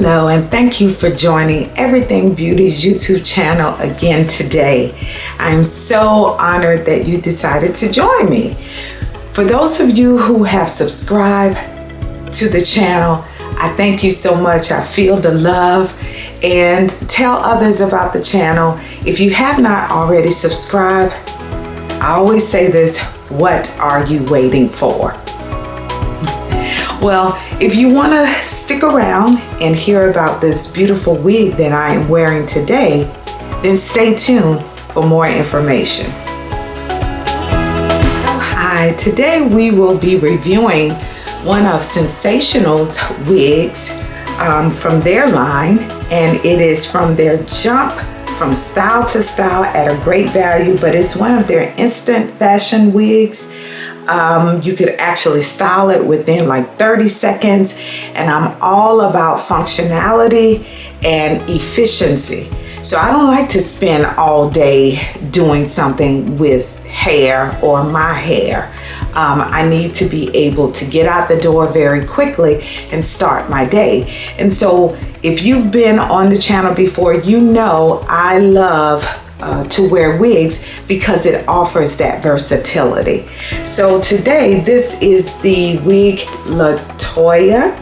Hello, and thank you for joining Everything Beauty's YouTube channel again today. I'm so honored that you decided to join me. For those of you who have subscribed to the channel, I thank you so much. I feel the love, and tell others about the channel. If you have not already subscribed, I always say this: what are you waiting for? Well, if you want to stick around and hear about this beautiful wig that I am wearing today, then stay tuned for more information. Hi, today we will be reviewing one of Sensationnel's wigs from their line, and it is from their Jump from Style to Style at a great value, but it's one of their instant fashion wigs. You could actually style it within like 30 seconds, and I'm all about functionality and efficiency. So I don't like to spend all day doing something with hair or my hair. I need to be able to get out the door very quickly and start my day. And so if you've been on the channel before, you know I love to wear wigs because it offers that versatility. So today, this is the wig LaToya,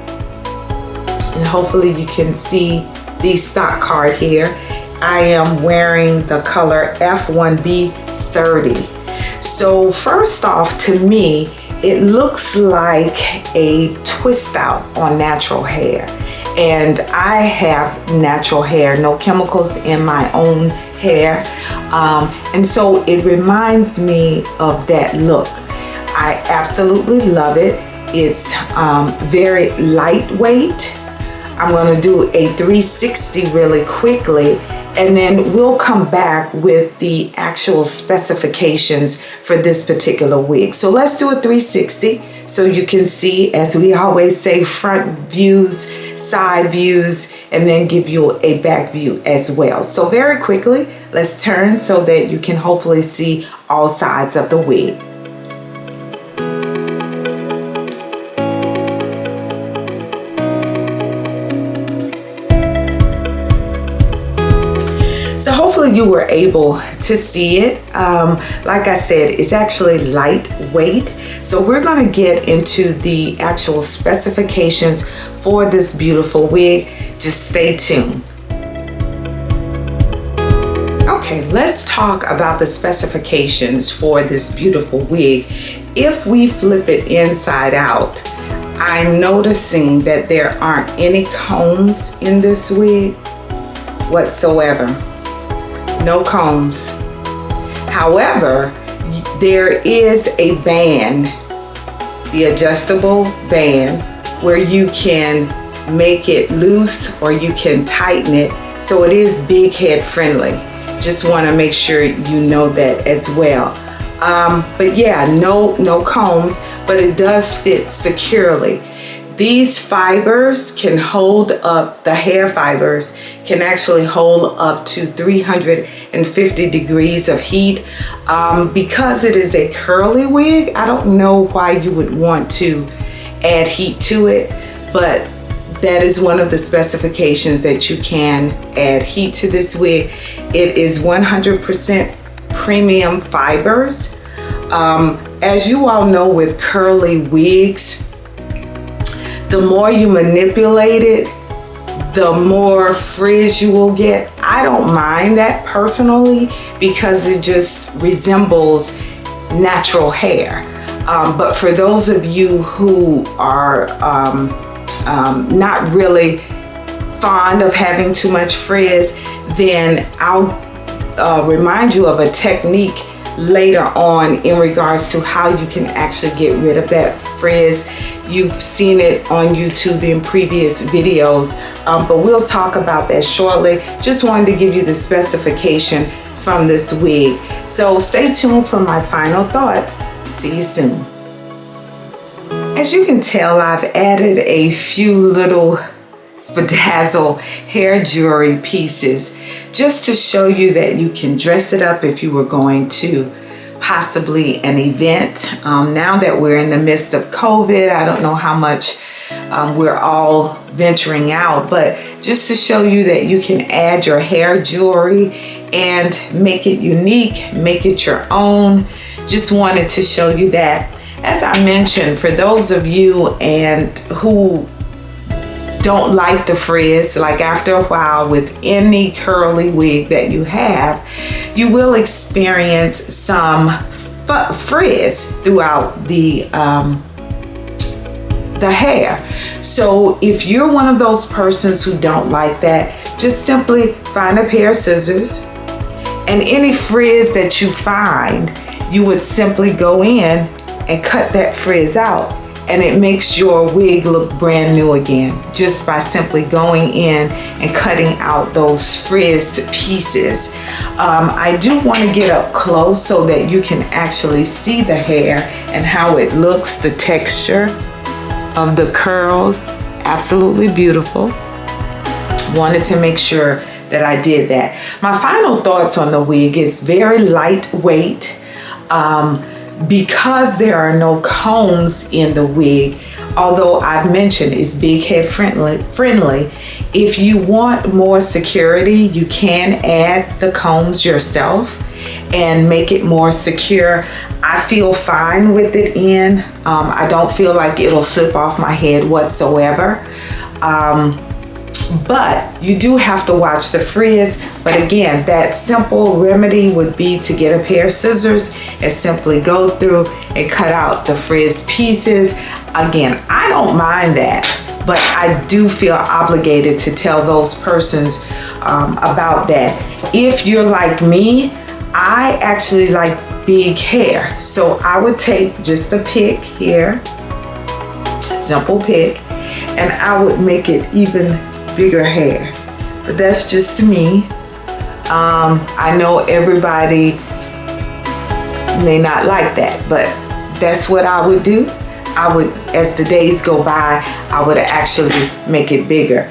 and hopefully you can see the stock card here. I am wearing the color F1B30. So first off, to me, it looks like a twist out on natural hair. And I have natural hair, no chemicals in my own hair. And so it reminds me of that look. I absolutely love it. It's very lightweight. I'm gonna do a 360 really quickly, and then we'll come back with the actual specifications for this particular wig. So let's do a 360 so you can see, as we always say, front views, side views, and then give you a back view as well. So very quickly, let's turn so that you can hopefully see all sides of the wig. So hopefully you were able to see it. Like I said, it's actually lightweight. So we're going to get into the actual specifications for this beautiful wig. Just stay tuned. Okay, let's talk about the specifications for this beautiful wig. If we flip it inside out, I'm noticing that there aren't any combs in this wig whatsoever. No combs. However, there is a band, the adjustable band, where you can make it loose or you can tighten it. So it is big head friendly. Just want to make sure you know that as well. But yeah, no combs, but it does fit securely. These fibers can hold up, the hair fibers can actually hold up to 350 degrees of heat. Because it is a curly wig, I don't know why you would want to add heat to it, but that is one of the specifications, that you can add heat to this wig. It is 100% premium fibers. As you all know, with curly wigs, the more you manipulate it, the more frizz you will get. I don't mind that personally because it just resembles natural hair. But for those of you who are not really fond of having too much frizz, then I'll remind you of a technique later on in regards to how you can actually get rid of that frizz. You've seen it on YouTube in previous videos, but we'll talk about that shortly. Just wanted to give you the specification from this wig. So stay tuned for my final thoughts. See you soon. As you can tell, I've added a few little spadazzle hair jewelry pieces just to show you that you can dress it up if you were going to possibly an event. Now that we're in the midst of COVID, I don't know how much we're all venturing out, but just to show you that you can add your hair jewelry and make it unique, make it your own. Just wanted to show you that. As I mentioned, for those of you who don't like the frizz, like after a while with any curly wig that you have, you will experience some frizz throughout the hair. So if you're one of those persons who don't like that, just simply find a pair of scissors, and any frizz that you find, you would simply go in and cut that frizz out, and it makes your wig look brand new again, just by simply going in and cutting out those frizzed pieces. I do want to get up close so that you can actually see the hair and how it looks, the texture of the curls. Absolutely beautiful. Wanted to make sure that I did that. My final thoughts on the wig is very lightweight. Because there are no combs in the wig, although I've mentioned it's big head friendly, if you want more security, you can add the combs yourself and make it more secure. I feel fine with it in. I don't feel like it'll slip off my head whatsoever. But you do have to watch the frizz. But again, that simple remedy would be to get a pair of scissors and simply go through and cut out the frizz pieces. Again, I don't mind that, but I do feel obligated to tell those persons about that. If you're like me, I actually like big hair. So I would take just a pick here, simple pick, and I would make it even bigger hair. But that's just me. I know everybody may not like that, but that's what I would do. I would, as the days go by, I would actually make it bigger.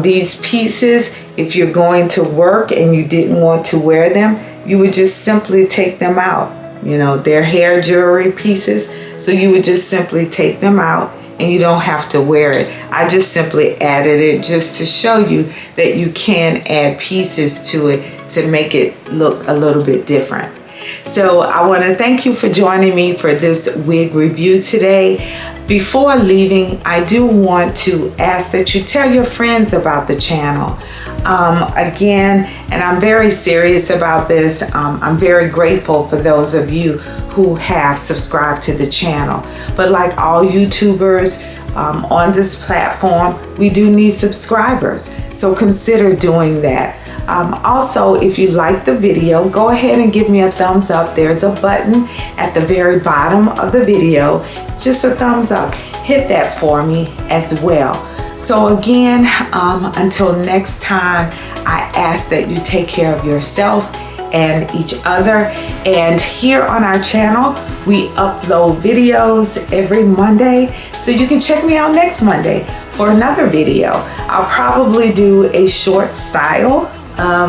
These pieces, if you're going to work and you didn't want to wear them, you would just simply take them out. You know, they're hair jewelry pieces, so you would just simply take them out and you don't have to wear it. I just simply added it just to show you that you can add pieces to it to make it look a little bit different. So I want to thank you for joining me for this wig review today. Before leaving, I do want to ask that you tell your friends about the channel. Again, and I'm very serious about this, I'm very grateful for those of you who have subscribed to the channel. But like all YouTubers on this platform, we do need subscribers. So consider doing that. Also, if you like the video, go ahead and give me a thumbs up. There's a button at the very bottom of the video, just a thumbs up. Hit that for me as well. So again, until next time, I ask that you take care of yourself and each other. And here on our channel, we upload videos every Monday, so you can check me out next Monday for another video. I'll probably do a short style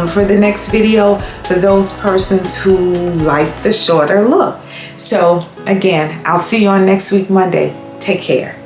for the next video for those persons who like the shorter look. So again, I'll see you on next week Monday. Take care.